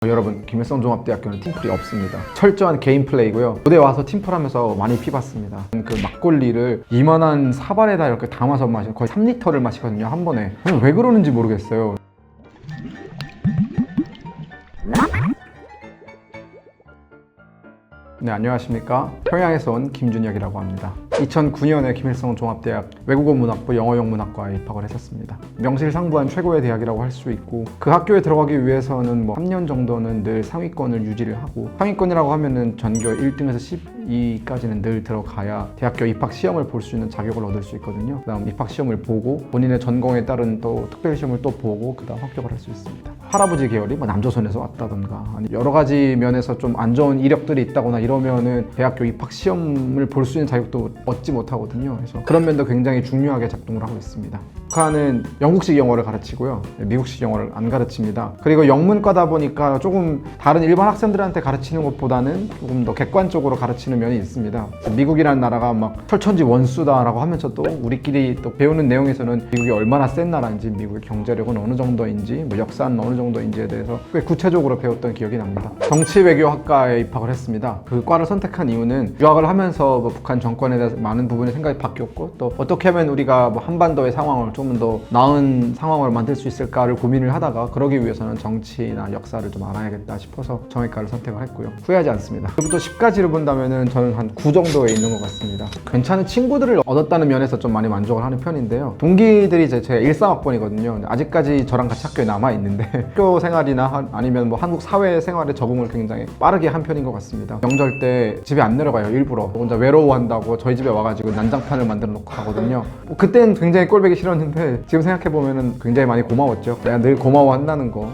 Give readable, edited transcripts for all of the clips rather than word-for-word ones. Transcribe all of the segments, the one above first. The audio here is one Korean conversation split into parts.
여러분, 김일성 종합대학교는 팀플이 없습니다. 철저한 개인 플레이고요. 무대 와서 팀플하면서 많이 피봤습니다. 그 막걸리를 이만한 사발에다 이렇게 담아서 마시고 거의 3리터를 마시거든요, 한 번에. 왜 그러는지 모르겠어요. 네, 안녕하십니까. 평양에서 온 김준혁이라고 합니다. 2009년에 김일성 종합대학 외국어문학부 영어영문학과에 입학을 했었습니다. 명실상부한 최고의 대학이라고 할 수 있고, 그 학교에 들어가기 위해서는 3년 정도는 늘 상위권을 유지를 하고, 상위권이라고 하면은 전교 1등에서 12까지는 늘 들어가야 대학교 입학 시험을 볼 수 있는 자격을 얻을 수 있거든요. 그 다음 입학 시험을 보고 본인의 전공에 따른 또 특별 시험을 또 보고 그 다음 합격을 할 수 있습니다. 할아버지 계열이 남조선에서 왔다던가, 아니 여러 가지 면에서 좀 안 좋은 이력들이 있다거나 이러면은 대학교 입학 시험을 볼 수 있는 자격도 얻지 못하거든요. 그래서 그런 면도 굉장히 중요하게 작동을 하고 있습니다. 북한은 영국식 영어를 가르치고요, 미국식 영어를 안 가르칩니다. 그리고 영문과다 보니까 조금 다른 일반 학생들한테 가르치는 것보다는 조금 더 객관적으로 가르치는 면이 있습니다. 미국이라는 나라가 막 철천지 원수다라고 하면서 또 우리끼리 또 배우는 내용에서는 미국이 얼마나 센 나라인지, 미국의 경제력은 어느 정도인지, 역사는 어느 정도인지에 대해서 꽤 구체적으로 배웠던 기억이 납니다. 정치외교학과에 입학을 했습니다. 그 과를 선택한 이유는 유학을 하면서 북한 정권에 대해서 많은 부분의 생각이 바뀌었고, 또 어떻게 하면 우리가 한반도의 상황을 조금 더 나은 상황을 만들 수 있을까를 고민을 하다가, 그러기 위해서는 정치나 역사를 좀 알아야겠다 싶어서 정외과를 선택을 했고요. 후회하지 않습니다. 그부터 10까지를 본다면은 저는 한 9 정도에 있는 것 같습니다. 괜찮은 친구들을 얻었다는 면에서 좀 많이 만족을 하는 편인데요. 동기들이 제가 13학번이거든요. 아직까지 저랑 같이 학교에 남아 있는데 학교 생활이나 아니면 한국 사회 생활에 적응을 굉장히 빠르게 한 편인 것 같습니다. 명절 때 집에 안 내려가요, 일부러. 혼자 외로워한다고 저희 집에 와가지고 난장판을 만들어 놓고 가거든요. 그때는 굉장히 꼴보기 싫었는데 지금 생각해보면 굉장히 많이 고마웠죠. 내가 늘 고마워한다는 거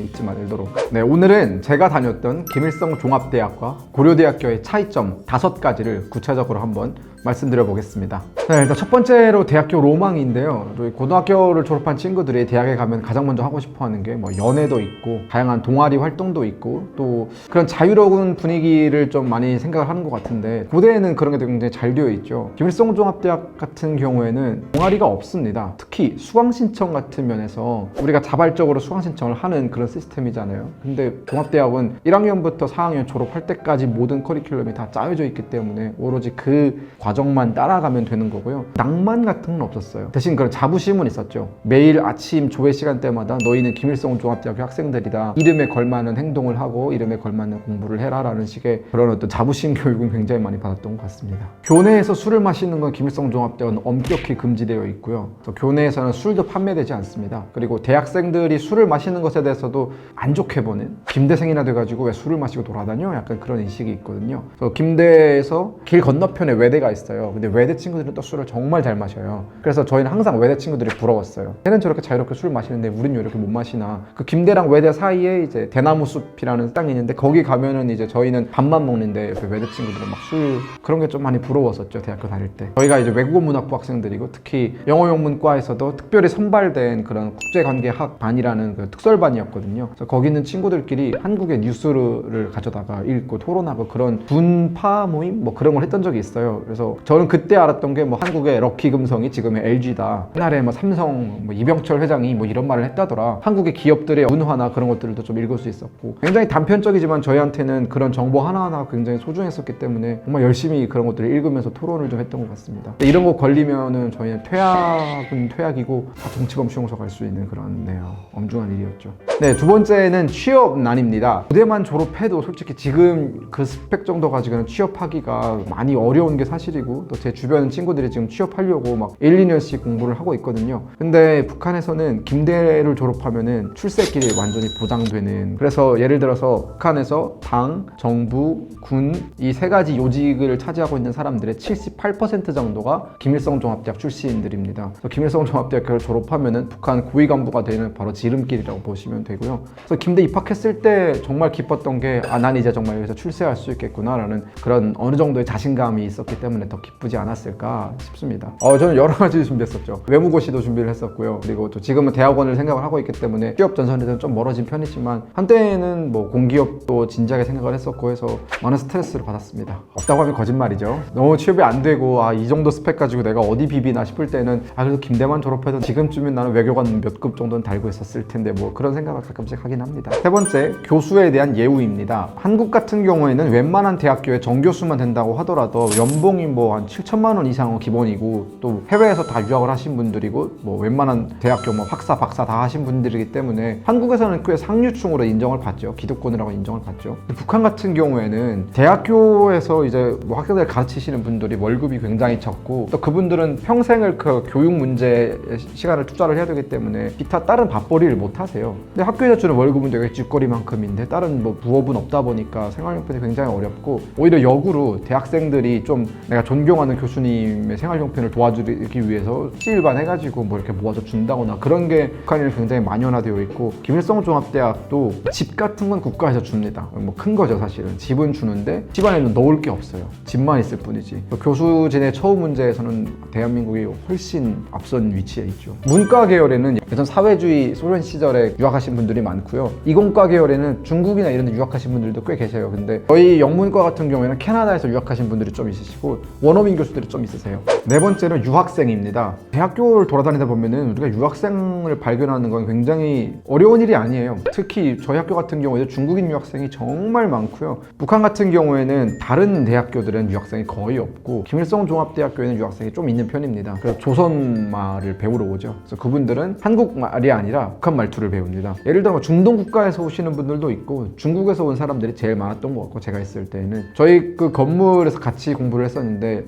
잊지 말도록. 네, 오늘은 제가 다녔던 김일성 종합대학과 고려대학교의 차이점 5가지를 구체적으로 한번 말씀드려 보겠습니다. 네, 일단 첫 번째로 대학교 로망인데요. 고등학교를 졸업한 친구들이 대학에 가면 가장 먼저 하고 싶어 하는 게 연애도 있고, 다양한 동아리 활동도 있고, 또 그런 자유로운 분위기를 좀 많이 생각을 하는 것 같은데, 고대에는 그런 게 굉장히 잘 되어 있죠. 김일성 종합대학 같은 경우에는 동아리가 없습니다. 특히 수강 신청 같은 면에서 우리가 자발적으로 수강 신청을 하는 그런 시스템이잖아요. 근데 종합대학은 1학년부터 4학년 졸업할 때까지 모든 커리큘럼이 다 짜여져 있기 때문에 오로지 그 과정만 따라가면 되는 거고요. 낭만 같은 건 없었어요. 대신 그런 자부심은 있었죠. 매일 아침 조회 시간대마다 너희는 김일성 종합대학교 학생들이다, 이름에 걸맞는 행동을 하고 이름에 걸맞는 공부를 해라 라는 식의 그런 어떤 자부심 교육은 굉장히 많이 받았던 것 같습니다. 교내에서 술을 마시는 건 김일성 종합대학은 엄격히 금지되어 있고요. 교내에서는 술도 판매되지 않습니다. 그리고 대학생들이 술을 마시는 것에 대해서도 안 좋게 보는, 김대생이나 돼가지고 왜 술을 마시고 돌아다녀? 약간 그런 인식이 있거든요. 그래서 김대에서 길 건너편에 외대가 있어요. 근데 외대 친구들은 또 술을 정말 잘 마셔요. 그래서 저희는 항상 외대 친구들이 부러웠어요. 걔는 저렇게 자유롭게 술 마시는데 우린 왜 이렇게 못 마시나. 그 김대랑 외대 사이에 이제 대나무 숲이라는 땅이 있는데, 거기 가면은 이제 저희는 밥만 먹는데 옆에 외대 친구들은 막 술, 그런 게 좀 많이 부러웠었죠, 대학교 다닐 때. 저희가 이제 외국어문학부 학생들이고, 특히 영어영문과에서도 특별히 선발된 그런 국제관계학 반이라는 그 특설반이었거든요. 그래서 거기 있는 친구들끼리 한국의 뉴스를 가져다가 읽고 토론하고 그런 분파 모임 그런 걸 했던 적이 있어요. 그래서 저는 그때 알았던 게 한국의 럭키금성이 지금의 LG다. 옛날에 삼성 이병철 회장이 이런 말을 했다더라. 한국의 기업들의 문화나 그런 것들도 좀 읽을 수 있었고, 굉장히 단편적이지만 저희한테는 그런 정보 하나하나 굉장히 소중했었기 때문에 정말 열심히 그런 것들을 읽으면서 토론을 좀 했던 것 같습니다. 이런 거 걸리면은 저희는 퇴학은 퇴학이고 다 정치범 수용소 갈 수 있는 그런 엄중한 일이었죠. 네, 두 번째는 취업난입니다. 고대만 졸업해도 솔직히 지금 그 스펙 정도 가지고는 취업하기가 많이 어려운 게 사실이고, 또 제 주변 친구들이 지금 취업하려고 1, 2년씩 공부를 하고 있거든요. 근데 북한에서는 김대를 졸업하면은 출세길이 완전히 보장되는, 그래서 예를 들어서 북한에서 당, 정부, 군 이 3가지 요직을 차지하고 있는 사람들의 78% 정도가 김일성 종합대학 출신들입니다. 그래서 김일성 종합대학교를 졸업하면은 북한 고위 간부가 되는 바로 지름길이라고 보시면 되고요. 그래서 김대 입학했을 때 정말 기뻤던 게, 난 이제 정말 여기서 출세할 수 있겠구나 라는 그런 어느 정도의 자신감이 있었기 때문에 더 기쁘지 않았을까 싶습니다. 저는 여러 가지 준비했었죠. 외무고시도 준비를 했었고요. 그리고 또 지금은 대학원을 생각을 하고 있기 때문에 취업 전선에서는 좀 멀어진 편이지만, 한때는 공기업도 진작에 비슷하게 생각을 했었고 해서 많은 스트레스를 받았습니다. 없다고 하면 거짓말이죠. 너무 취업이 안 되고 이 정도 스펙 가지고 내가 어디 비비나 싶을 때는 그래도 김대만 졸업해도 지금쯤엔 나는 외교관 몇 급 정도는 달고 있었을 텐데 뭐 그런 생각을 가끔씩 하긴 합니다. 세 번째, 교수에 대한 예우입니다. 한국 같은 경우에는 웬만한 대학교에 정교수만 된다고 하더라도 연봉이 뭐 한 7천만 원 이상은 기본이고 또 해외에서 다 유학을 하신 분들이고 뭐 웬만한 대학교 뭐 학사, 박사 다 하신 분들이기 때문에 한국에서는 꽤 상류층으로 인정을 받죠. 기득권이라고 인정을 받죠. 북한 같은 경우에는 대학교에서 이제 뭐 학생들 가르치시는 분들이 월급이 굉장히 적고 또 그분들은 평생을 그 교육 문제에 시간을 투자를 해야 되기 때문에 기타 다른 밥벌이를 못 하세요. 근데 학교에서 주는 월급은 되게 쥐거리만큼인데 다른 뭐 부업은 없다 보니까 생활 형편이 굉장히 어렵고 오히려 역으로 대학생들이 좀 내가 존경하는 교수님의 생활 형편을 도와주기 위해서 시일반 해가지고 뭐 이렇게 모아서 준다거나 그런 게 북한에는 굉장히 만연화되어 있고 김일성 종합대학도 집 같은 건 국가에서 줍니다. 뭐 큰 거죠 사실은. 집은 주는데 집안에는 넣을 게 없어요. 집만 있을 뿐이지. 교수진의 처우 문제에서는 대한민국이 훨씬 앞선 위치에 있죠. 문과 계열에는 예전 사회주의 소련 시절에 유학하신 분들이 많고요. 이공과 계열에는 중국이나 이런 데 유학하신 분들도 꽤 계세요. 근데 저희 영문과 같은 경우에는 캐나다에서 유학하신 분들이 좀 있으시고 원어민 교수들이 좀 있으세요. 네 번째는 유학생입니다. 대학교를 돌아다니다 보면은 우리가 유학생을 발견하는 건 굉장히 어려운 일이 아니에요. 특히 저희 학교 같은 경우에 중국인 유학생이 정말 많고요. 북한 같은 경우에는 다른 대학교들은 유학생이 거의 없고 김일성 종합대학교에는 유학생이 좀 있는 편입니다. 그래서 조선말을 배우러 오죠. 그래서 그분들은 한국말이 아니라 북한 말투를 배웁니다. 예를 들어 중동 국가에서 오시는 분들도 있고 중국에서 온 사람들이 제일 많았던 것 같고 제가 있을 때는 저희 그 건물에서 같이 공부를 했었는데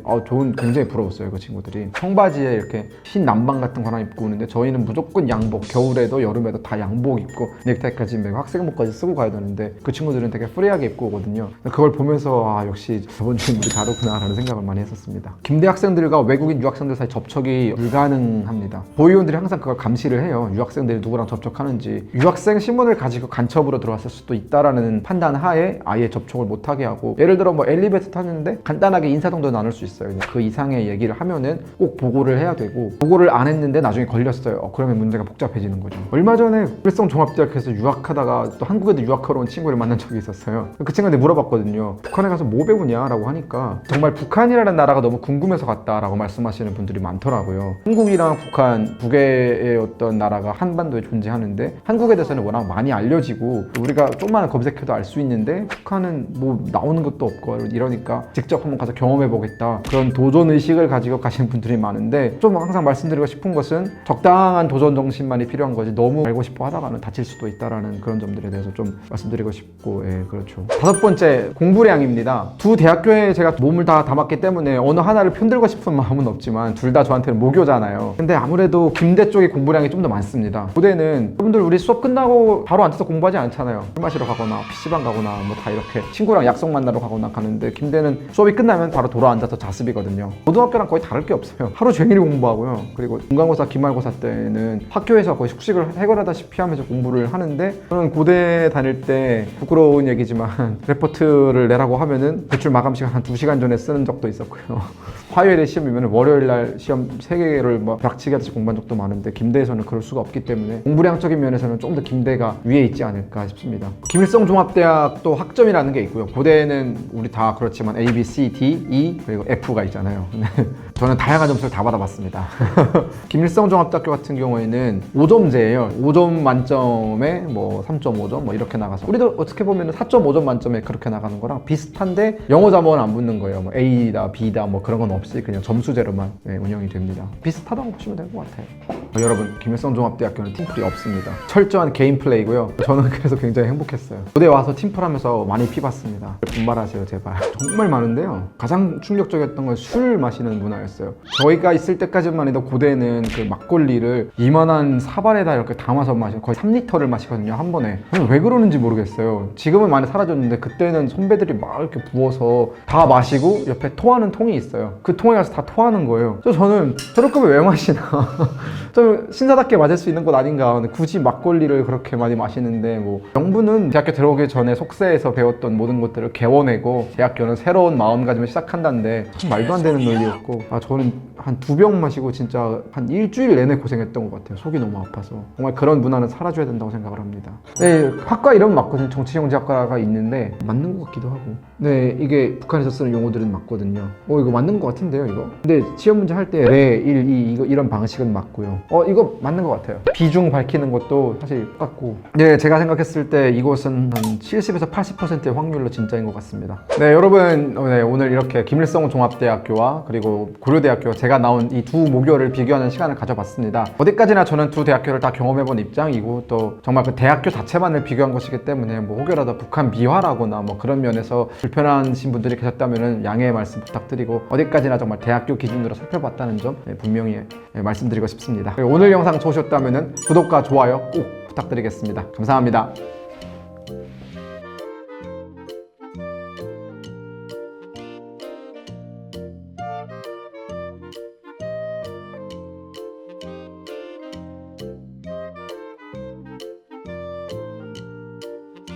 굉장히 부러웠어요. 그 친구들이 청바지에 이렇게 흰 남방 같은 거 하나 입고 오는데 저희는 무조건 양복, 겨울에도 여름에도 다 양복 입고 넥타이까지 매고 학생복까지 쓰고 가야 되는데 그 친구들은 되게 프리하게 입고 오거든요. 그걸 보면서 역시 저번 주에 우리 다르구나 라는 생각을 많이 했었습니다. 김대 학생들과 외국인 유학생들 사이 접촉이 불가능합니다. 보위원들이 항상 그걸 감시를 해요. 유학생들이 누구랑 접촉하는지. 유학생 신분을 가지고 간첩으로 들어왔을 수도 있다라는 판단 하에 아예 접촉을 못하게 하고 예를 들어 뭐 엘리베이터 탔는데 간단하게 인사 정도 나눌 수 있어요. 그 이상의 얘기를 하면은 꼭 보고를 해야 되고 보고를 안 했는데 나중에 걸렸어요. 그러면 문제가 복잡해지는 거죠. 얼마 전에 김일성 종합대학교에서 유학하다가 또 한국에도 유학하러 온 친구를 만난 적이 있었어요. 그 친구한테 물어봤거든요. 북한에 가서 뭐 배우냐? 라고 하니까 정말 북한이라는 나라가 너무 궁금해서 갔다라고 말씀하시는 분들이 많더라고요. 한국이랑 북한 두 개의 어떤 나라가 한반도에 존재하는데 한국에 대해서는 워낙 많이 알려지고 우리가 조금만 검색해도 알 수 있는데 북한은 뭐 나오는 것도 없고 이러니까 직접 한번 가서 경험해 보겠다 그런 도전 의식을 가지고 가시는 분들이 많은데 좀 항상 말씀드리고 싶은 것은 적당한 도전 정신만이 필요한 거지 너무 알고 싶어 하다가는 다칠 수도 있다라는 그런 점들에 대해서 좀 말씀드리고 싶고 그렇죠. 다섯 번째, 공부량입니다. 두 대학교에 제가 몸을 다 담았기 때문에 어느 하나를 편들고 싶은 마음은 없지만 둘 다 저한테는 모교잖아요. 근데 아무래도 김대 쪽의 공부량이 좀 더 많습니다. 고대는 여러분들 우리 수업 끝나고 바로 앉아서 공부하지 않잖아요. 술 마시러 가거나 PC방 가거나 뭐 다 이렇게 친구랑 약속 만나러 가거나 가는데 김대는 수업이 끝나면 바로 돌아 앉아서 자습이거든요. 고등학교랑 거의 다를 게 없어요. 하루 종일 공부하고요. 그리고 중간고사, 기말고사 때는 학교에서 거의 숙식을 해결하다시피 하면서 공부를 하는데 저는 고대 다닐 때 부끄러운 얘기지만 레포트를 내라고 하면은 제출 마감 시간 한 2시간 전에 쓰는 적도 있었고요. 화요일에 시험이면 월요일 날 시험 3개를 뭐 벼락치기 하듯이 공부한 적도 많은데 김대에서는 그럴 수가 없기 때문에 공부량적인 면에서는 좀 더 김대가 위에 있지 않을까 싶습니다. 김일성 종합대학도 학점이라는 게 있고요. 고대는 우리 다 그렇지만 A, B, C, D, E 그리고 F가 있잖아요. 저는 다양한 점수를 다 받아봤습니다. 김일성 종합대학교 같은 경우에는 5점제예요. 5점 만점에 뭐 3.5점 뭐 이렇게 나가서 우리도 어떻게 보면 4.5점 만점에 그렇게 나가는 거랑 비슷한데 영어 자막은 안 붙는 거예요. 뭐 A다, B다 뭐 그런 건 없이 그냥 점수제로만 운영이 됩니다. 비슷하다고 보시면 될 것 같아요. 여러분, 김일성 종합대학교는 팀플이 없습니다. 철저한 개인 플레이고요. 저는 그래서 굉장히 행복했어요. 무대 와서 팀플 하면서 많이 피봤습니다. 분발하세요 제발. 정말 많은데요. 가장 충격적이었던 건 술 마시는 문화였어요. 저희가 있을 때까지만 해도 고대는 그 막걸리를 이만한 사발에다 이렇게 담아서 마시고 거의 3리터를 마시거든요 한 번에. 왜 그러는지 모르겠어요. 지금은 많이 사라졌는데 그때는 선배들이 막 이렇게 부어서 다 마시고 옆에 토하는 통이 있어요. 그 통에 가서 다 토하는 거예요. 저는 저럴 거면 왜 마시나. 좀 신사답게 맞을 수 있는 것 아닌가. 근데 굳이 막걸리를 그렇게 많이 마시는데 뭐 영부는 대학교 들어오기 전에 속세에서 배웠던 모든 것들을 개워내고 대학교는 새로운 마음가짐을 시작한다는데 참 말도 안 되는 논리였고 저는 한 2병 마시고 진짜 한 일주일 내내 고생했던 것 같아요. 속이 너무 아파서. 정말 그런 문화는 사라져야 된다고 생각을 합니다. 네, 학과 이름 맞거든요. 정치경제학과 문자가 있는데 맞는 것 같기도 하고. 네, 이게 북한에서 쓰는 용어들은 맞거든요. 이거 맞는 것 같은데요, 이거? 근데 시험 문제 할 때 레, 일, 이 이런 방식은 맞고요. 이거 맞는 것 같아요. 비중 밝히는 것도 사실 똑같고. 네, 제가 생각했을 때 이것은 한 70에서 80%의 확률로 진짜인 것 같습니다. 네, 여러분, 네, 오늘 이렇게 김일성 종합대학교와 그리고 고려대학교 제가 나온 이 두 모교를 비교하는 시간을 가져봤습니다. 어디까지나 저는 두 대학교를 다 경험해본 입장이고 또 정말 그 대학교 자체만을 비교한 것이기 때문에 뭐 혹여라도 북한 미화라거나 뭐 그런 면에서 불편하신 분들이 계셨다면 양해의 말씀 부탁드리고 어디까지나 정말 대학교 기준으로 살펴봤다는 점 분명히 말씀드리고 싶습니다. 오늘 영상 좋으셨다면 구독과 좋아요 꼭 부탁드리겠습니다. 감사합니다.